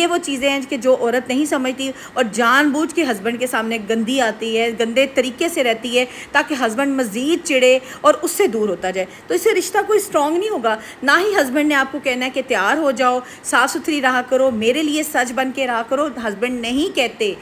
یہ وہ چیزیں ہیں کہ جو عورت نہیں سمجھتی اور جان بوجھ کے ہسبینڈ کے سامنے گندی آتی ہے, گندے طریقے سے رہتی ہے تاکہ ہسبینڈ مزید چڑھے اور اس سے دور ہوتا جائے. تو اس سے رشتہ کوئی اسٹرانگ نہیں ہوگا. نہ ہی ہسبینڈ نے آپ کو کہنا ہے کہ تیار ہو جاؤ, صاف ستھری رہا کرو, میرے لیے سچ بن کے رہا کرو. ہسبینڈ نہیں کہتے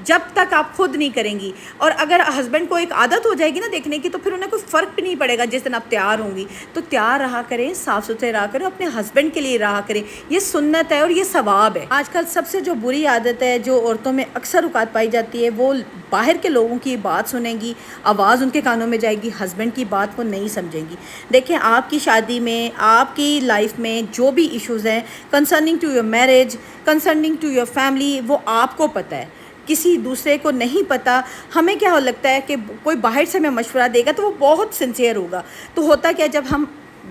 جب تک آپ خود نہیں کریں گی. اور اگر ہسبینڈ کو ایک عادت ہو جائے گی نا دیکھنے کی, تو پھر انہیں کوئی فرق بھی نہیں پڑے گا جس دن آپ تیار ہوں گی. تو تیار رہا کریں, صاف ستھرے رہا کریں, اپنے ہسبینڈ کے لیے رہا کریں. یہ سنت ہے اور یہ ثواب ہے. آج کل سب سے جو بری عادت ہے جو عورتوں میں اکثر اوقات پائی جاتی ہے, وہ باہر کے لوگوں کی بات سنیں گی, آواز ان کے کانوں میں جائے گی, ہسبینڈ کی بات کو نہیں سمجھیں گی. دیکھیں, آپ کی شادی میں, آپ کی لائف میں جو بھی ایشوز ہیں concerning to your marriage, concerning to your family, وہ آپ کو پتہ ہے, کسی دوسرے کو نہیں پتہ. ہمیں کیا لگتا ہے کہ کوئی باہر سے ہمیں مشورہ دے گا تو وہ بہت سنسیئر ہوگا. تو ہوتا کیا, جب ہم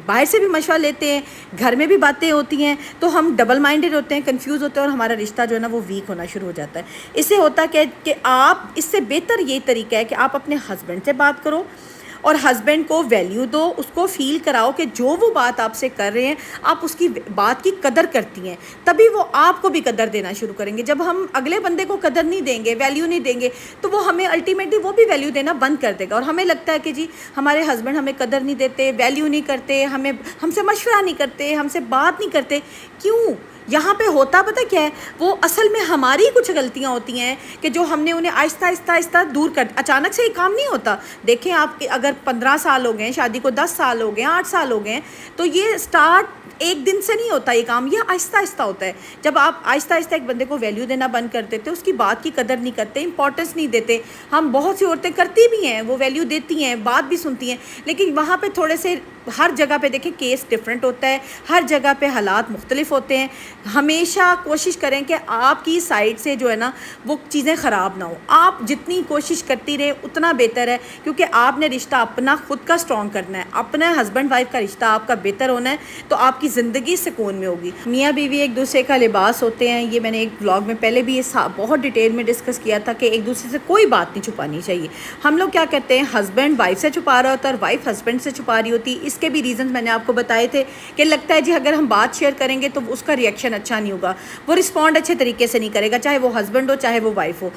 باہر سے بھی مشورہ لیتے ہیں, گھر میں بھی باتیں ہوتی ہیں, تو ہم ڈبل مائنڈڈ ہوتے ہیں, کنفیوز ہوتے ہیں, اور ہمارا رشتہ جو ہے نا وہ ویک ہونا شروع ہو جاتا ہے. اس سے ہوتا کہ آپ, اس سے بہتر یہی طریقہ ہے کہ آپ اپنے ہسبینڈ سے بات کرو اور ہسبینڈ کو ویلیو دو, اس کو فیل کراؤ کہ جو وہ بات آپ سے کر رہے ہیں آپ اس کی بات کی قدر کرتی ہیں, تبھی وہ آپ کو بھی قدر دینا شروع کریں گے. جب ہم اگلے بندے کو قدر نہیں دیں گے, ویلیو نہیں دیں گے, تو وہ ہمیں الٹیمیٹلی وہ بھی ویلیو دینا بند کر دے گا. اور ہمیں لگتا ہے کہ جی ہمارے ہسبینڈ ہمیں قدر نہیں دیتے, ویلیو نہیں کرتے, ہم سے مشورہ نہیں کرتے, ہم سے بات نہیں کرتے. کیوں؟ یہاں پہ ہوتا پتہ کیا ہے, وہ اصل میں ہماری کچھ غلطیاں ہوتی ہیں کہ جو ہم نے انہیں آہستہ آہستہ آہستہ دور کر, اچانک سے یہ کام نہیں ہوتا. دیکھیں, آپ اگر 15 سال ہو گئے ہیں شادی کو, 10 سال ہو گئے ہیں, 8 سال ہو گئے ہیں, تو یہ سٹارٹ ایک دن سے نہیں ہوتا. یہ کام یہ آہستہ آہستہ ہوتا ہے. جب آپ آہستہ آہستہ ایک بندے کو ویلیو دینا بند کر دیتے, اس کی بات کی قدر نہیں کرتے, امپورٹنس نہیں دیتے. ہم بہت سی عورتیں کرتی بھی ہیں, وہ ویلیو دیتی ہیں, بات بھی سنتی ہیں, لیکن وہاں پہ تھوڑے سے ہر جگہ پہ دیکھیں کیس ڈیفرنٹ ہوتا ہے, ہر جگہ پہ حالات مختلف ہوتے ہیں. ہمیشہ کوشش کریں کہ آپ کی سائڈ سے جو ہے نا وہ چیزیں خراب نہ ہوں. آپ جتنی کوشش کرتی رہے اتنا بہتر ہے, کیونکہ آپ نے رشتہ اپنا خود کا اسٹرانگ کرنا ہے, اپنا ہسبینڈ وائف کا رشتہ آپ کا بہتر ہونا ہے, تو آپ کی زندگی سکون میں ہوگی. میاں بیوی ایک دوسرے کا لباس ہوتے ہیں. یہ میں نے ایک ولاگ میں پہلے بھی یہ بہت ڈیٹیل میں ڈسکس کیا تھا کہ ایک دوسرے سے کوئی بات نہیں چھپانی چاہیے. ہم لوگ کیا کرتے ہیں, ہسبینڈ وائف سے چھپا رہا ہوتا ہے اور وائف ہسبینڈ سے چھپا رہی ہوتی. اس کے بھی ریزنز میں نے آپ کو بتائے تھے کہ لگتا ہے جی اگر ہم بات شیئر کریں گے تو اس کا ریئیکشن اچھا نہیں ہوگا, وہ رسپونڈ اچھے طریقے سے نہیں کرے گا, چاہے وہ ہسبینڈ ہو چاہے وہ وائف ہو.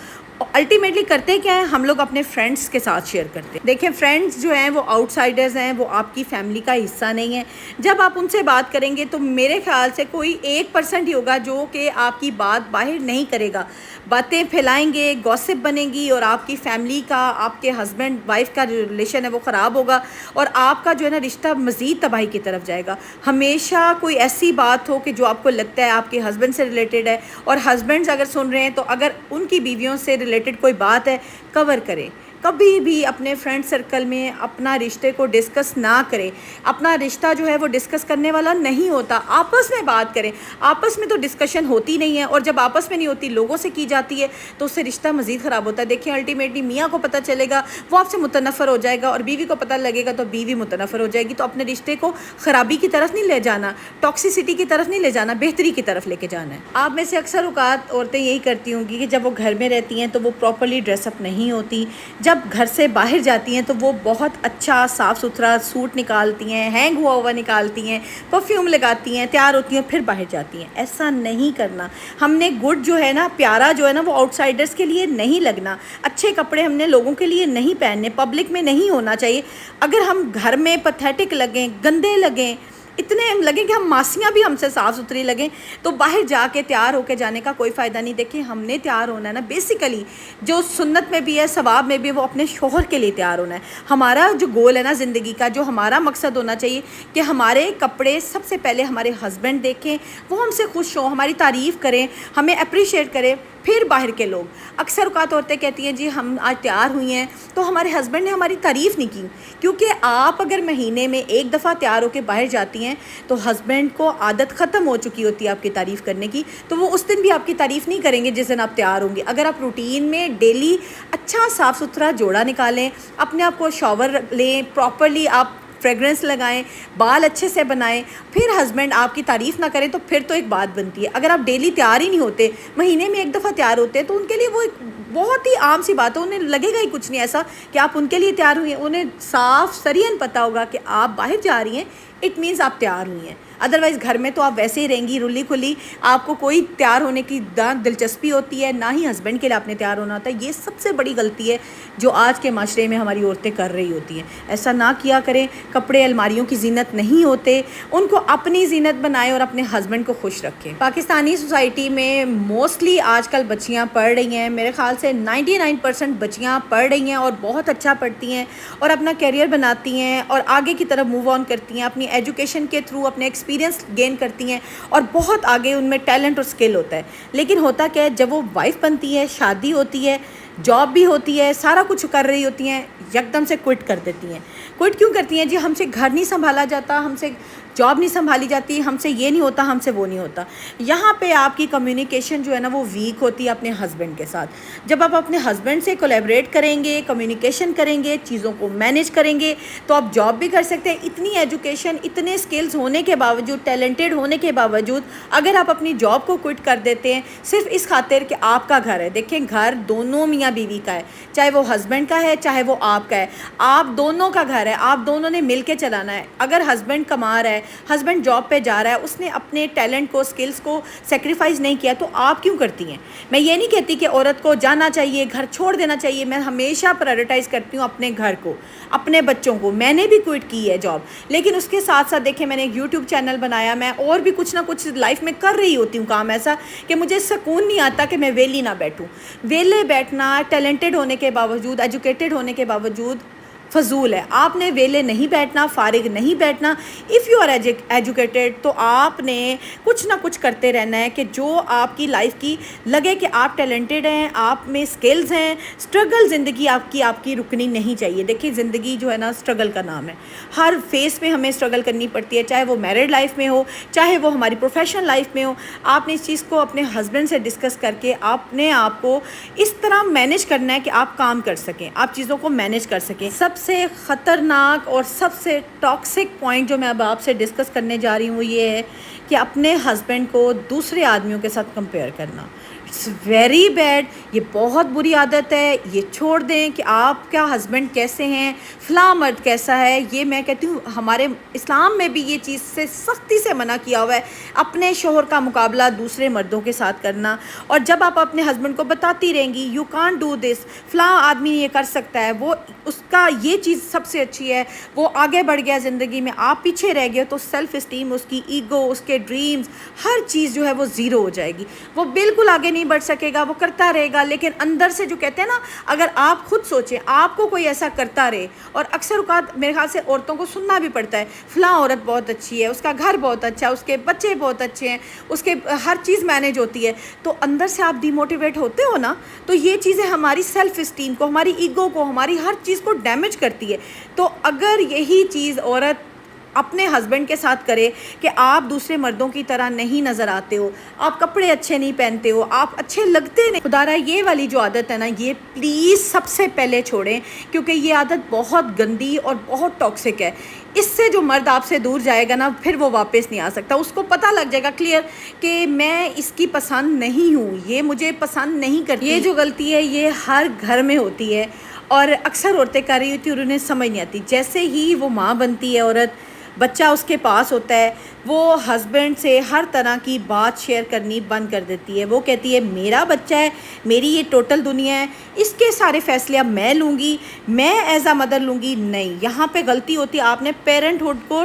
الٹیمیٹلی کرتے کیا ہیں, ہم لوگ اپنے فرینڈس کے ساتھ شیئر کرتے ہیں. دیکھیں, فرینڈس جو ہیں وہ آؤٹ سائڈرز ہیں, وہ آپ کی فیملی کا حصہ نہیں ہے. جب آپ ان سے بات کریں گے تو میرے خیال سے کوئی 1% ہی ہوگا جو کہ آپ کی بات باہر نہیں کرے گا. باتیں پھیلائیں گے, گوسپ بنے گی, اور آپ کی فیملی کا, آپ کے ہسبینڈ وائف کا جو ریلیشن ہے وہ خراب ہوگا, اور آپ کا جو ہے نا رشتہ مزید تباہی کی طرف جائے گا. ہمیشہ کوئی ایسی بات ہو کہ جو آپ کو لگتا ہے آپ کے ہسبینڈ سے ریلیٹڈ ہے, اور ہسبینڈز اگر سن رہے ہیں تو اگر ان کی بیویوں سے ریلیٹڈ کوئی بات ہے, کور کریں. کبھی بھی اپنے فرینڈ سرکل میں اپنا رشتے کو ڈسکس نہ کریں. اپنا رشتہ جو ہے وہ ڈسکس کرنے والا نہیں ہوتا. آپس میں بات کریں. آپس میں تو ڈسکشن ہوتی نہیں ہے, اور جب آپس میں نہیں ہوتی, لوگوں سے کی جاتی ہے, تو اس سے رشتہ مزید خراب ہوتا ہے. دیکھیں, الٹیمیٹلی میاں کو پتہ چلے گا, وہ آپ سے متنفر ہو جائے گا, اور بیوی کو پتہ لگے گا تو بیوی متنفر ہو جائے گی. تو اپنے رشتے کو خرابی کی طرف نہیں لے جانا, ٹاکسیسٹی کی طرف نہیں لے جانا, بہتری کی طرف لے کے جانا ہے. آپ میں سے اکثر اوقات عورتیں یہی کرتی ہوں گی کہ جب وہ گھر میں رہتی ہیں تو وہ پراپرلی ڈریس اپ نہیں ہوتی. جب گھر سے باہر جاتی ہیں تو وہ بہت اچھا صاف ستھرا سوٹ نکالتی ہیں, ہینگ ہوا نکالتی ہیں, پرفیوم لگاتی ہیں, تیار ہوتی ہیں, پھر باہر جاتی ہیں. ایسا نہیں کرنا. ہم نے گڈ جو ہے نا, پیارا جو ہے نا, وہ آؤٹ سائڈرز کے لیے نہیں لگنا. اچھے کپڑے ہم نے لوگوں کے لیے نہیں پہننے, پبلک میں نہیں ہونا چاہیے. اگر ہم گھر میں پیتھیٹک لگیں, گندے لگیں, اتنے لگیں کہ ہم ماسیاں بھی ہم سے صاف ستھری لگیں, تو باہر جا کے تیار ہو کے جانے کا کوئی فائدہ نہیں. دیکھیں, ہم نے تیار ہونا ہے نا, بیسیکلی جو سنت میں بھی ہے, ثواب میں بھی ہے, وہ اپنے شوہر کے لیے تیار ہونا ہے. ہمارا جو گول ہے نا زندگی کا, جو ہمارا مقصد ہونا چاہیے کہ ہمارے کپڑے سب سے پہلے ہمارے ہسبینڈ دیکھیں, وہ ہم سے خوش ہوں, ہماری تعریف کریں, ہمیں اپریشیٹ کریں, پھر باہر کے لوگ. اکثر اوقات عورتیں کہتی ہیں جی ہم آج تیار ہوئی ہیں تو ہمارے ہسبینڈ نے ہماری تعریف نہیں کی. کیونکہ آپ اگر مہینے میں ایک دفعہ تیار ہو کے باہر جاتی ہیں تو ہسبینڈ کو عادت ختم ہو چکی ہوتی ہے آپ کی تعریف کرنے کی, تو وہ اس دن بھی آپ کی تعریف نہیں کریں گے جس دن آپ تیار ہوں گے. اگر آپ روٹین میں ڈیلی اچھا صاف ستھرا جوڑا نکالیں, اپنے آپ کو شاور لیں, پراپرلی آپ فریگرنس لگائیں, بال اچھے سے بنائیں, پھر ہسبینڈ آپ کی تعریف نہ کریں تو پھر تو ایک بات بنتی ہے. اگر آپ ڈیلی تیار ہی نہیں ہوتے, مہینے میں ایک دفعہ تیار ہوتے ہیں, تو ان کے لیے وہ ایک بہت ہی عام سی بات ہے, انہیں لگے گا ہی کچھ نہیں ایسا کہ آپ ان کے لیے تیار ہوئی ہیں. انہیں صاف سرین پتہ ہوگا کہ آپ باہر جا رہی ہیں اٹ مینس آپ تیار ہوئی ہیں. ادروائز گھر میں تو آپ ویسے ہی رہیں گی رلی کھلی, آپ کو کوئی تیار ہونے کی دلچسپی ہوتی ہے, نہ ہی ہسبینڈ کے لیے آپ نے تیار ہونا ہوتا ہے. یہ سب سے بڑی غلطی ہے جو آج کے معاشرے میں ہماری عورتیں کر رہی ہوتی ہیں. ایسا نہ کیا کریں. کپڑے الماریوں کی زینت نہیں ہوتے, ان کو اپنی زینت بنائیں اور اپنے ہسبینڈ کو خوش رکھیں. پاکستانی سوسائٹی میں موسٹلی آج کل بچیاں پڑھ رہی ہیں, میرے خیال سے 99% بچیاں پڑھ رہی ہیں اور بہت اچھا پڑھتی ہیں اور اپنا کیریئر بناتی ہیں اور آگے کی طرف موو آن کرتی ہیں, اپنی ایجوکیشن کے تھرو اپنے ایکسپیرینس گین کرتی ہیں اور بہت آگے ان میں ٹیلنٹ اور اسکل ہوتا ہے. لیکن ہوتا کیا ہے, جب وہ وائف بنتی ہے, شادی ہوتی ہے, جاب بھی ہوتی ہے, سارا کچھ کر رہی ہوتی ہیں, یکدم سے کوئٹ کر دیتی ہیں. کوئٹ کیوں کرتی ہیں؟ جی ہم سے گھر نہیں سنبھالا جاتا, ہم سے جاب نہیں سنبھالی جاتی, ہم سے یہ نہیں ہوتا, ہم سے وہ نہیں ہوتا. یہاں پہ آپ کی کمیونیکیشن جو ہے نا وہ ویک ہوتی ہے اپنے ہسبینڈ کے ساتھ. جب آپ اپنے ہسبینڈ سے کولیبریٹ کریں گے, کمیونیکیشن کریں گے, چیزوں کو مینیج کریں گے, تو آپ جاب بھی کر سکتے ہیں. اتنی ایجوکیشن, اتنے اسکلز ہونے کے باوجود, ٹیلنٹڈ ہونے کے باوجود اگر آپ اپنی جاب کو کوئٹ کر دیتے ہیں صرف اس خاطر کہ آپ کا گھر ہے. دیکھیں گھر دونوں میاں بیوی کا ہے, چاہے وہ ہسبینڈ کا ہے چاہے وہ آپ کا ہے, آپ دونوں کا گھر ہے, آپ دونوں نے مل کے چلانا ہے. اگر ہسبینڈ کما رہا ہے, ہسبینڈ جاب پہ جا رہا ہے, اس نے اپنے ٹیلنٹ کو, اسکلس کو سیکریفائز نہیں کیا, تو آپ کیوں کرتی ہیں؟ میں یہ نہیں کہتی کہ عورت کو جانا چاہیے, گھر چھوڑ دینا چاہیے. میں ہمیشہ پرائرٹائز کرتی ہوں اپنے گھر کو, اپنے بچوں کو. میں نے بھی کوئٹ کی ہے جاب, لیکن اس کے ساتھ ساتھ دیکھیں میں نے ایک یوٹیوب چینل بنایا, میں اور بھی کچھ نہ کچھ لائف میں کر رہی ہوتی ہوں کام ایسا کہ مجھے سکون نہیں آتا کہ میں ویلی نہ بیٹھوں. ویلے بیٹھنا ٹیلنٹڈ ہونے کے باوجود, ایجوکیٹڈ ہونے کے باوجود فضول ہے. آپ نے ویلے نہیں بیٹھنا, فارغ نہیں بیٹھنا. اف یو آر ایجوکیٹڈ تو آپ نے کچھ نہ کچھ کرتے رہنا ہے کہ جو آپ کی لائف کی لگے کہ آپ ٹیلنٹڈ ہیں, آپ میں اسکلز ہیں. اسٹرگل زندگی آپ کی رکنی نہیں چاہیے. دیکھیے زندگی جو ہے نا اسٹرگل کا نام ہے. ہر فیس میں ہمیں اسٹرگل کرنی پڑتی ہے, چاہے وہ میرڈ لائف میں ہو, چاہے وہ ہماری پروفیشنل لائف میں ہو. آپ نے اس چیز کو اپنے ہسبینڈ سے ڈسکس کر کے اپنے آپ کو اس طرح مینیج کرنا ہے کہ آپ کام کر سکیں, آپ چیزوں کو مینیج کر سکیں. سب سے خطرناک اور سب سے ٹاکسک پوائنٹ جو میں اب آپ سے ڈسکس کرنے جا رہی ہوں وہ یہ ہے کہ اپنے ہسبینڈ کو دوسرے آدمیوں کے ساتھ کمپیئر کرنا. It's very bad. یہ بہت بری عادت ہے. یہ چھوڑ دیں کہ آپ کا ہسبینڈ کیسے ہیں, فلاں مرد کیسا ہے. یہ میں کہتی ہوں ہمارے اسلام میں بھی یہ چیز سے سختی سے منع کیا ہوا ہے, اپنے شوہر کا مقابلہ دوسرے مردوں کے ساتھ کرنا. اور جب آپ اپنے ہسبینڈ کو بتاتی رہیں گی یو کانٹ ڈو دس, فلاں آدمی یہ کر سکتا ہے, وہ اس کا یہ چیز سب سے اچھی ہے, وہ آگے بڑھ گیا زندگی میں, آپ پیچھے رہ گئے, تو سیلف اسٹیم, اس کی ایگو, اس کے ڈریمز, ہر چیز جو ہے وہ زیرو ہو جائے گی. وہ بالکل آگے نہیں بڑھ سکے گا, وہ کرتا رہے گا. لیکن اندر سے جو کہتے ہیں نا, اگر آپ خود سوچیں آپ کو کوئی ایسا کرتا رہے, اور اکثر اوقات میرے خیال سے عورتوں کو سننا بھی پڑتا ہے فلاں عورت بہت اچھی ہے, اس کا گھر بہت اچھا ہے, اس کے بچے بہت اچھے ہیں, اس کے ہر چیز مینیج ہوتی ہے, تو اندر سے آپ ڈی موٹیویٹ ہوتے ہو نا, تو یہ چیزیں ہماری سیلف اسٹیم کو, ہماری ایگو کو, ہماری ہر چیز کو ڈیمیج کرتی ہے. تو اگر یہی چیز عورت اپنے ہسبینڈ کے ساتھ کرے کہ آپ دوسرے مردوں کی طرح نہیں نظر آتے ہو, آپ کپڑے اچھے نہیں پہنتے ہو, آپ اچھے لگتے نہیں, خدا رہا یہ والی جو عادت ہے نا, یہ پلیز سب سے پہلے چھوڑیں, کیونکہ یہ عادت بہت گندی اور بہت ٹاکسک ہے. اس سے جو مرد آپ سے دور جائے گا نا, پھر وہ واپس نہیں آ سکتا. اس کو پتہ لگ جائے گا کلیئر کہ میں اس کی پسند نہیں ہوں, یہ مجھے پسند نہیں کرتی. یہ جو غلطی ہے یہ ہر گھر میں ہوتی ہے, اور اکثر عورتیں کر رہی ہوتی ہیں اور انہیں سمجھ نہیں آتی. جیسے ہی وہ ماں بنتی ہے عورت, بچہ اس کے پاس ہوتا ہے, وہ ہسبینڈ سے ہر طرح کی بات شیئر کرنی بند کر دیتی ہے. وہ کہتی ہے میرا بچہ ہے, میری یہ ٹوٹل دنیا ہے, اس کے سارے فیصلے اب میں لوں گی, میں ایز اے مدر لوں گی. نہیں, یہاں پہ غلطی ہوتی ہے. آپ نے پیرنٹ ہوڈ کو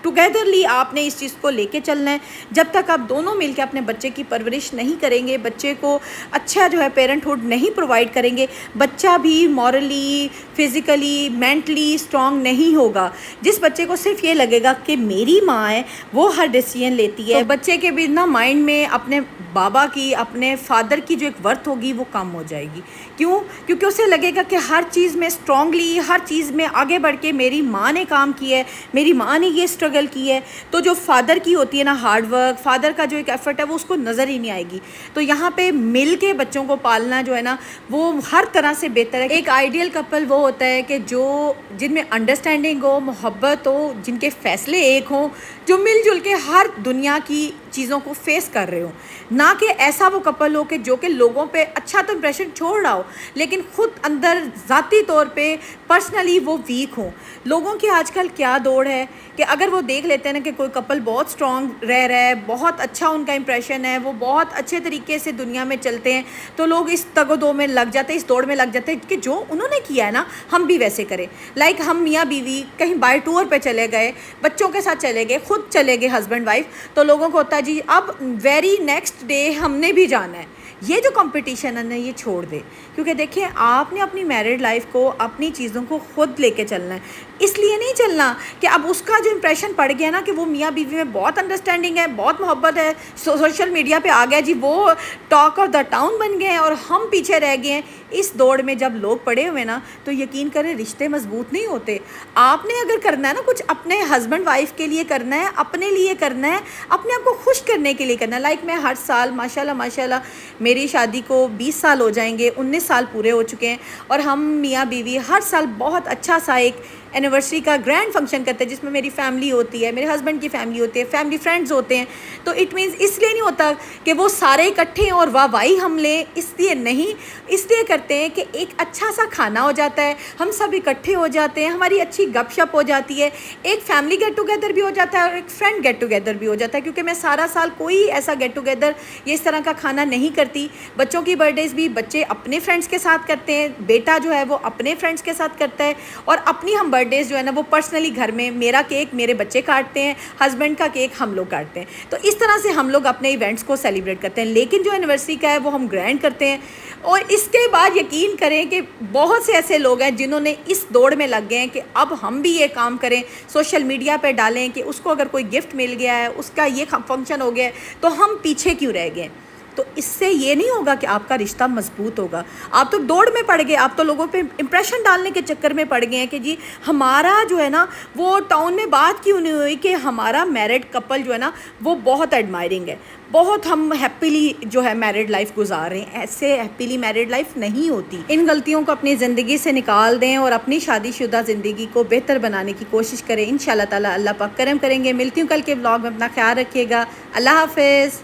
ٹوگیدرلی آپ نے اس چیز کو لے کے چلنا ہے. جب تک آپ دونوں مل کے اپنے بچے کی پرورش نہیں کریں گے, بچے کو اچھا جو ہے پیرنٹ ہوڈ نہیں پرووائڈ کریں گے, بچہ بھی مورلی, فزیکلی, مینٹلی اسٹرانگ نہیں ہوگا. جس بچے کو صرف یہ لگے گا کہ میری ماں ہے, وہ ہر ڈیسیژن لیتی ہے, تو بچے کے بھی نا مائنڈ میں اپنے بابا کی, اپنے فادر کی جو ایک ورتھ ہوگی وہ کم ہو جائے گی. کیوں؟ کیونکہ اسے لگے گا کہ ہر چیز میں اسٹرانگلی, ہر چیز میں آگے بڑھ کے میری ماں نے کام کیا ہے, میری ماں نے یہ اسٹرگل کی ہے. تو جو فادر کی ہوتی ہے نا ہارڈ ورک, فادر کا جو ایک ایفرٹ ہے وہ اس کو نظر ہی نہیں آئے گی. تو یہاں پہ مل کے بچوں کو پالنا جو ہے نا وہ ہر طرح سے بہتر ہے. ایک آئیڈیل کپل وہ ہوتا ہے کہ جن میں انڈرسٹینڈنگ ہو, محبت ہو, جن کے فیصلے ایک ہوں, جو مل جل کے ہر دنیا کی چیزوں کو فیس کر رہے ہوں. نہ کہ ایسا وہ کپل ہو کہ جو کہ لوگوں پہ اچھا تو امپریشن چھوڑ رہا ہو لیکن خود اندر ذاتی طور پہ پرسنلی وہ ویک ہوں. لوگوں کی آج کل کیا دوڑ ہے کہ اگر وہ دیکھ لیتے ہیں نا کہ کوئی کپل بہت اسٹرانگ رہ رہا ہے, بہت اچھا ان کا امپریشن ہے, وہ بہت اچھے طریقے سے دنیا میں چلتے ہیں, تو لوگ اس تگ و دو میں لگ جاتے ہیں, اس دوڑ میں لگ جاتے ہیں کہ جو انہوں نے کیا ہے نا ہم بھی ویسے کریں. لائک ہم میاں بیوی کہیں بائی ٹور پہ چلے گئے, بچوں کے ساتھ چلے گئے, خود چلے گئے ہسبینڈ وائف, تو لوگوں کو ہوتا ہے جی اب ویری نیکسٹ ڈے ہم نے بھی جانا ہے. یہ جو کمپٹیشن ہے نا یہ چھوڑ دے, کیونکہ دیکھیں آپ نے اپنی میرڈ لائف کو, اپنی چیزوں کو خود لے کے چلنا ہے. اس لیے نہیں چلنا کہ اب اس کا جو امپریشن پڑ گیا نا کہ وہ میاں بیوی میں بہت انڈرسٹینڈنگ ہے, بہت محبت ہے, سوشل میڈیا پہ آ گیا جی, وہ ٹاک آف دا ٹاؤن بن گئے ہیں اور ہم پیچھے رہ گئے ہیں. اس دوڑ میں جب لوگ پڑے ہوئے نا تو یقین کریں رشتے مضبوط نہیں ہوتے. آپ نے اگر کرنا ہے نا کچھ اپنے ہسبینڈ وائف کے لیے کرنا ہے, اپنے لیے کرنا ہے, اپنے آپ کو خوش کرنے کے لیے کرنا ہے. لائک میں ہر سال ماشاءاللہ میری شادی کو 20 سال ہو جائیں گے, 19 سال پورے ہو چکے ہیں, اور ہم میاں بیوی ہر سال بہت اچھا سا ایک اینیورسری کا گرینڈ فنکشن کرتے ہیں جس میں میری فیملی ہوتی ہے, میرے ہسبینڈ کی فیملی ہوتی ہے, فیملی فرینڈز ہوتے ہیں. تو اٹ مینس اس لیے نہیں ہوتا کہ وہ سارے اکٹھے ہیں اور واہ واہی ہم لیں, اس لیے نہیں, اس لیے کرتے ہیں کہ ایک اچھا سا کھانا ہو جاتا ہے, ہم سب اکٹھے ہو جاتے ہیں, ہماری اچھی گپ شپ ہو جاتی ہے, ایک فیملی گیٹ ٹوگیدر بھی ہو جاتا ہے اور ایک فرینڈ گیٹ ٹوگیدر بھی ہو جاتا ہے. کیونکہ میں سارا سال کوئی ایسا گیٹ ٹوگیدر یہ اس طرح کا کھانا نہیں کرتی. بچوں کی برتھ ڈیز بھی بچے اپنے فرینڈس کے ساتھ کرتے ہیں, بیٹا جو ہے وہ اپنے فرینڈس کے ساتھ کرتا ہے, اور اپنی ہم برتھ ڈیز جو ہے نا وہ پرسنلی گھر میں, میرا کیک میرے بچے کاٹتے ہیں, ہسبینڈ کا کیک ہم لوگ کاٹتے ہیں. تو اس طرح سے ہم لوگ اپنے ایونٹس کو سیلیبریٹ کرتے ہیں. لیکن جو اینیورسری کا ہے وہ ہم گرینڈ کرتے ہیں. اور اس کے بعد یقین کریں کہ بہت سے ایسے لوگ ہیں جنہوں نے اس دوڑ میں لگ گئے ہیں کہ اب ہم بھی یہ کام کریں, سوشل میڈیا پہ ڈالیں کہ اس کو اگر کوئی گفٹ مل گیا ہے, اس کا یہ فنکشن ہو گیا ہے, تو ہم پیچھے کیوں رہ گئے. تو اس سے یہ نہیں ہوگا کہ آپ کا رشتہ مضبوط ہوگا. آپ تو دوڑ میں پڑ گئے, آپ تو لوگوں پہ امپریشن ڈالنے کے چکر میں پڑ گئے ہیں کہ جی ہمارا جو ہے نا وہ ٹاؤن میں بات کیوں نہیں ہوئی کہ ہمارا میرڈ کپل جو ہے نا وہ بہت ایڈمائرنگ ہے, بہت ہم ہیپیلی جو ہے میرڈ لائف گزار رہے ہیں. ایسے ہیپیلی میرڈ لائف نہیں ہوتی. ان غلطیوں کو اپنی زندگی سے نکال دیں اور اپنی شادی شدہ زندگی کو بہتر بنانے کی کوشش کریں. انشاءاللہ تعالی اللہ پاک کرم کریں گے. ملتی ہوں کل کے ولاگ میں, اپنا خیال رکھیے گا. اللہ حافظ.